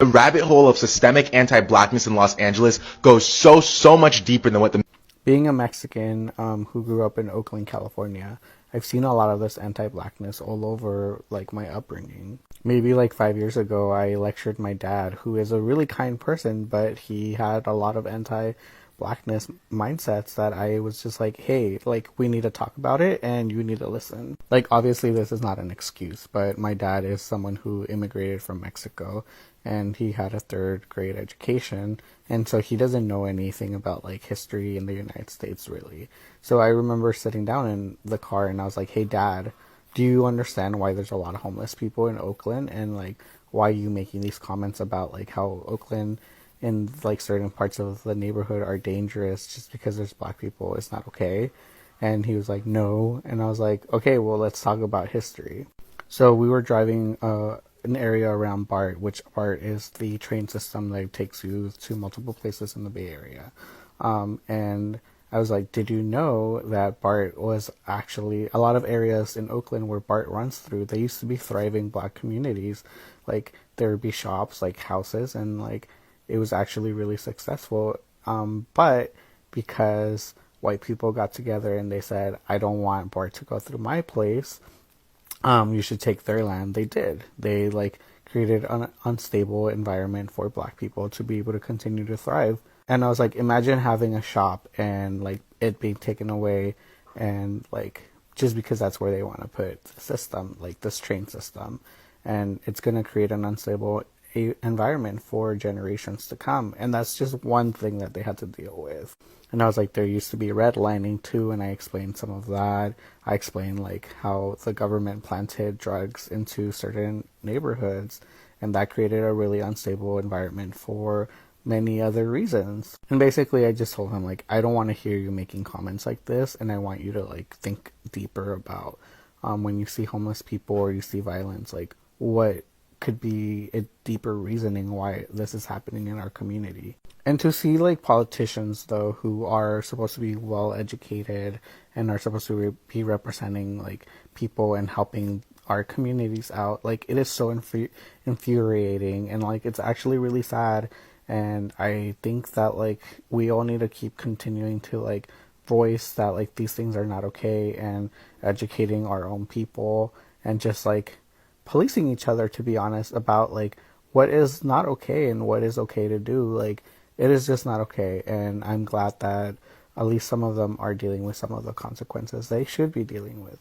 The rabbit hole of systemic anti-Blackness in Los Angeles goes so much deeper than what the Being a Mexican who grew up in Oakland, California, I've seen a lot of this anti-Blackness all over like my upbringing. Maybe like 5 years ago, I lectured my dad, who is a really kind person, but he had a lot of anti-Blackness mindsets that I was just like, hey, like we need to talk about it and you need to listen. Like obviously this is not an excuse, but my dad is someone who immigrated from Mexico and he had a third grade education, and so he doesn't know anything about like history in the United States really. So I remember sitting down in the car and I was like, hey dad, do you understand why there's a lot of homeless people in Oakland, and like why are you making these comments about like how Oakland in like certain parts of the neighborhood are dangerous just because there's black people? It's not okay. And he was like, no. And I was like, okay, well, let's talk about history. So we were driving an area around BART, which BART is the train system that takes you to multiple places in the Bay Area. And I was like, did you know that BART was actually a lot of areas in Oakland where BART runs through? They used to be thriving black communities. Like there would be shops, like houses, and like it was actually really successful. But because white people got together and they said, I don't want BART to go through my place, you should take their land. They did. They like created an unstable environment for black people to be able to continue to thrive. And I was like, imagine having a shop and like it being taken away, and like just because that's where they want to put the system, like this train system, and it's going to create an unstable environment for generations to come. And that's just one thing that they had to deal with. And I was like, there used to be redlining too, and I explained some of that. I explained like how the government planted drugs into certain neighborhoods, and that created a really unstable environment for many other reasons. And basically I just told him like, I don't want to hear you making comments like this, and I want you to like think deeper about when you see homeless people or you see violence, like what could be a deeper reasoning why this is happening in our community. And to see like politicians though who are supposed to be well educated and are supposed to be representing like people and helping our communities out, like it is so infuriating, and like it's actually really sad. And I think that like we all need to keep continuing to like voice that like these things are not okay, and educating our own people, and just like policing each other, to be honest, about like what is not okay and what is okay to do. Like it is just not okay, and I'm glad that at least some of them are dealing with some of the consequences they should be dealing with.